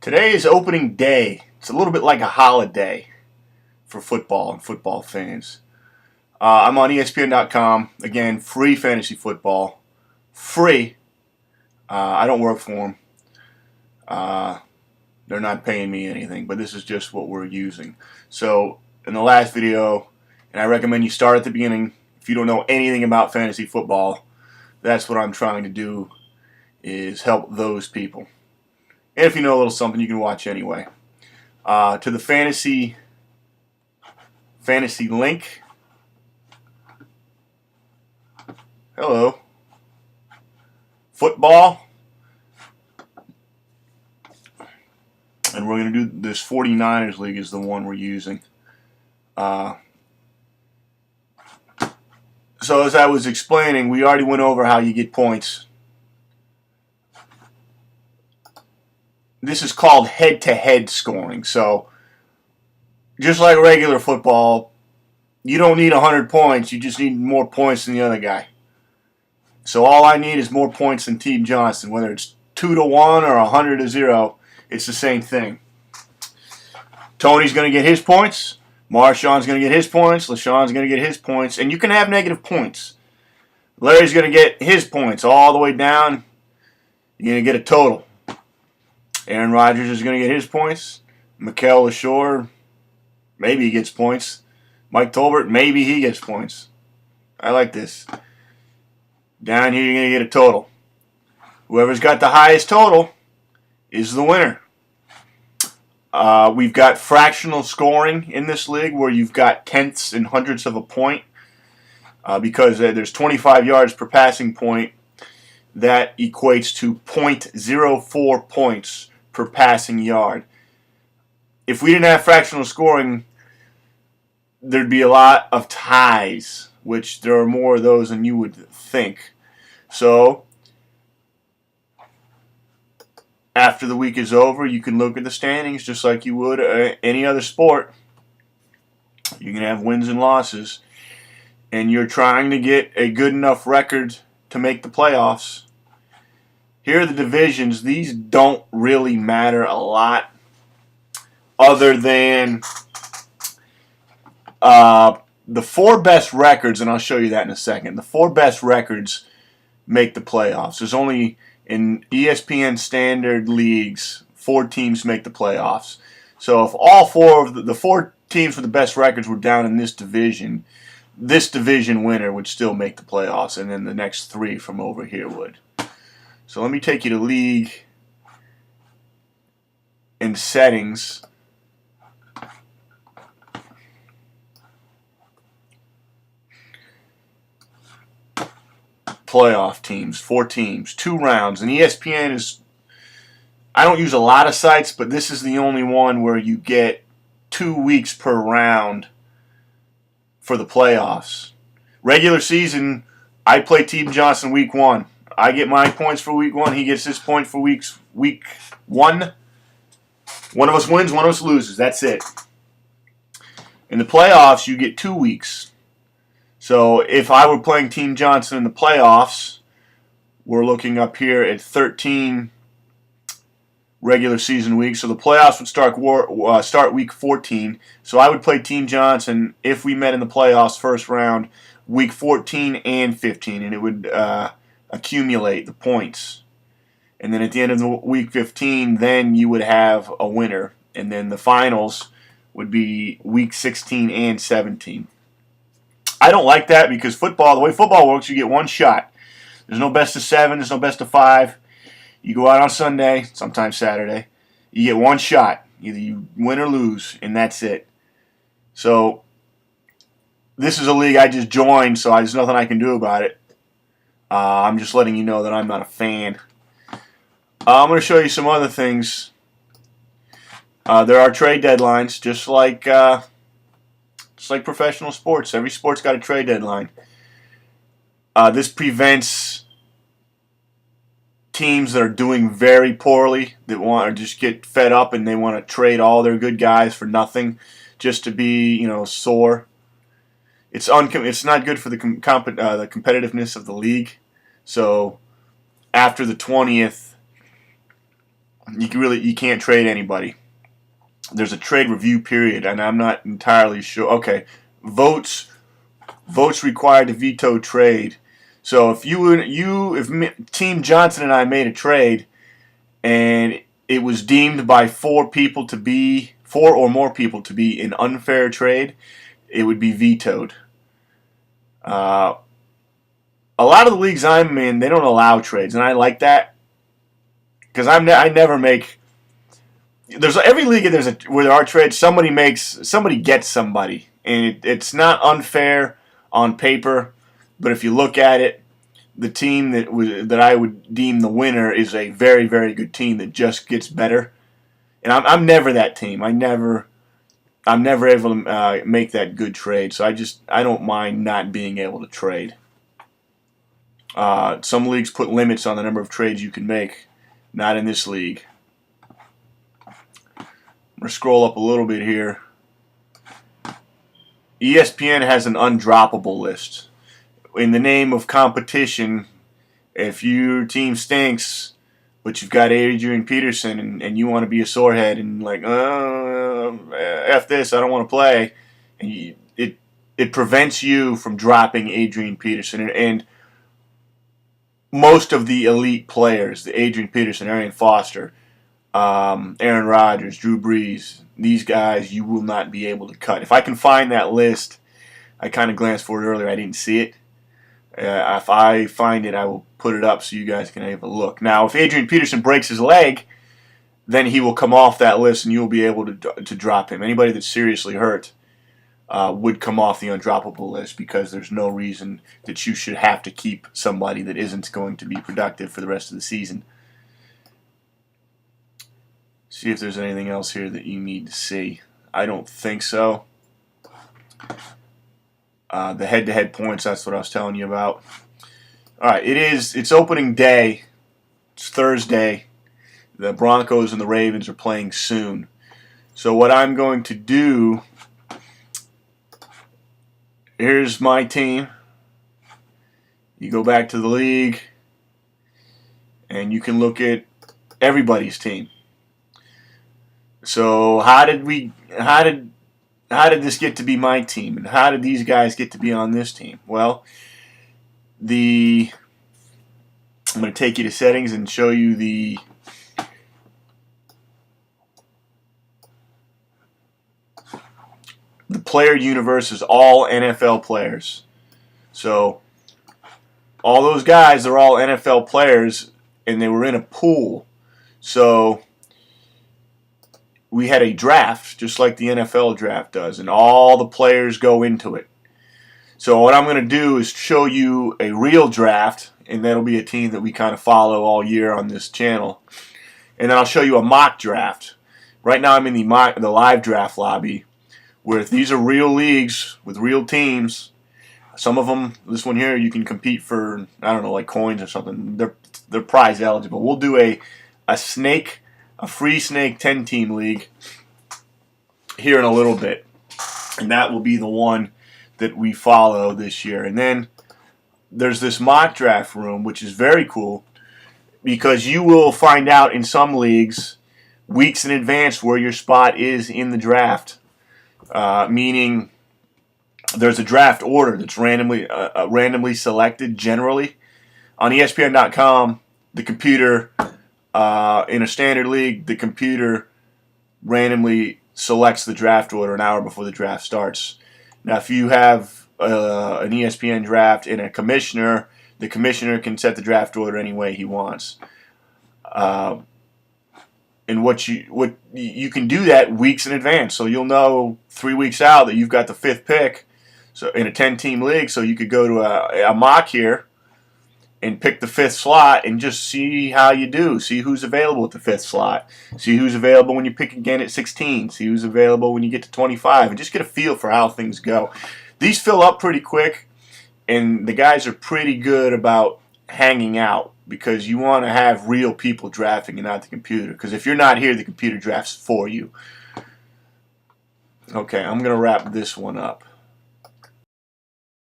Today is opening day. It's a little bit like a holiday for football and football fans. I'm on ESPN.com. Again, free fantasy football. Free. I don't work for them. They're not paying me anything, but this is just what we're using. So, in the last video, and I recommend you start at the beginning. If you don't know anything about fantasy football, that's what I'm trying to do, is help those people. And if you know a little something, you can watch anyway. To the fantasy link. Hello. Football. And we're going to do this 49ers league is the one we're using. So as I was explaining, we already went over how you get points. This is called head-to-head scoring. So just like regular football, you don't need 100 points. You just need more points than the other guy. So all I need is more points than Team Johnson. Whether it's 2-1 or 100-0, it's the same thing. Tony's going to get his points. Marshawn's going to get his points. LaShawn's going to get his points. And you can have negative points. Larry's going to get his points all the way down. You're going to get a total. Aaron Rodgers is going to get his points. Mikel LaShore, maybe he gets points. Mike Tolbert, maybe he gets points. I like this. Down here, you're going to get a total. Whoever's got the highest total is the winner. We've got fractional scoring in this league where you've got tenths and hundredths of a point because there's 25 yards per passing point. That equates to 0.04 points per passing yard. If we didn't have fractional scoring, there'd be a lot of ties, which there are more of those than you would think. So, after the week is over, you can look at the standings just like you would any other sport. You can have wins and losses, and you're trying to get a good enough record to make the playoffs. Here are the divisions. These don't really matter a lot other than the four best records, and I'll show you that in a second. The four best records make the playoffs. There's only, in ESPN standard leagues, 4 teams make the playoffs. So if all 4 of the 4 teams with the best records were down in this division winner would still make the playoffs, and then the next 3 from over here would. So let me take you to league and settings. Playoff teams, 4 teams, 2 rounds. And ESPN is, I don't use a lot of sites, but this is the only one where you get 2 weeks per round for the playoffs. Regular season, I play Team Johnson week 1. I get my points for week 1. He gets his point for week 1. One of us wins, one of us loses. That's it. In the playoffs, you get 2 weeks. So if I were playing Team Johnson in the playoffs, we're looking up here at 13 regular season weeks. So the playoffs would start week 14. So I would play Team Johnson if we met in the playoffs first round, week 14 and 15, and it would accumulate the points. And then at the end of the week 15, then you would have a winner. And then the finals would be week 16 and 17. I don't like that because football, the way football works, you get one shot. There's no best of 7, there's no best of 5. You go out on Sunday, sometimes Saturday. You get one shot. Either you win or lose, and that's it. So this is a league I just joined, so there's nothing I can do about it. I'm just letting you know that I'm not a fan. I'm going to show you some other things. There are trade deadlines, just like professional sports. Every sport's got a trade deadline. This prevents teams that are doing very poorly, that want to just get fed up and they want to trade all their good guys for nothing, just to be, sore. It's not good for the competitiveness of the league. So after the 20th, you can't trade anybody. There's a trade review period, and I'm not entirely sure. Okay, votes required to veto trade. So if Team Johnson and I made a trade, and it was deemed by four or more people to be an unfair trade, it would be vetoed. A lot of the leagues I'm in, they don't allow trades, and I like that because I never make. There's every league where there are trades. Somebody gets somebody, and it's not unfair on paper, but if you look at it, the team that I would deem the winner is a very, very good team that just gets better, and I'm never that team. I'm never able to make that good trade, so I don't mind not being able to trade. Some leagues put limits on the number of trades you can make. Not in this league. I'm going to scroll up a little bit here. ESPN has an undroppable list. In the name of competition, if your team stinks, but you've got Adrian Peterson and you want to be a sorehead and like, F this, I don't want to play, and it prevents you from dropping Adrian Peterson. And most of the elite players, the Adrian Peterson, Arian Foster, Aaron Rodgers, Drew Brees, these guys you will not be able to cut. If I can find that list, I kind of glanced for it earlier. I didn't see it. If I find it, I will put it up so you guys can have a look. Now, if Adrian Peterson breaks his leg, then he will come off that list and you'll be able to drop him. Anybody that's seriously hurt would come off the undroppable list because there's no reason that you should have to keep somebody that isn't going to be productive for the rest of the season. See if there's anything else here that you need to see. I don't think so. The head-to-head points, that's what I was telling you about. All right, it's opening day. It's Thursday. The Broncos and the Ravens are playing soon. So what I'm going to do, here's my team. You go back to the league, and you can look at everybody's team. So how did this get to be my team, and how did these guys get to be on this team? Well, I'm going to take you to settings and show you the player universe is all NFL players. So all those guys are all NFL players, and they were in a pool. So we had a draft, just like the NFL draft does, and all the players go into it. So what I'm going to do is show you a real draft, and that'll be a team that we kind of follow all year on this channel. And then I'll show you a mock draft. Right now I'm in the live draft lobby, where these are real leagues with real teams. Some of them, this one here, you can compete for, I don't know, like coins or something. They're prize eligible. We'll do a free snake 10-team league here in a little bit, and that will be the one that we follow this year. And then there's this mock draft room, which is very cool because you will find out in some leagues weeks in advance where your spot is in the draft, meaning there's a draft order that's randomly selected generally. On ESPN.com, the computer, in a standard league, the computer randomly selects the draft order an hour before the draft starts. Now, if you have an ESPN draft and a commissioner, the commissioner can set the draft order any way he wants. And what you can do that weeks in advance, so you'll know 3 weeks out that you've got the 5th pick. So in a 10-team league, so you could go to a mock here and pick the 5th slot and just see how you do. See who's available at the 5th slot. See who's available when you pick again at 16. See who's available when you get to 25. And just get a feel for how things go. These fill up pretty quick, and the guys are pretty good about hanging out because you want to have real people drafting and not the computer. Because if you're not here, the computer drafts for you. Okay, I'm going to wrap this one up.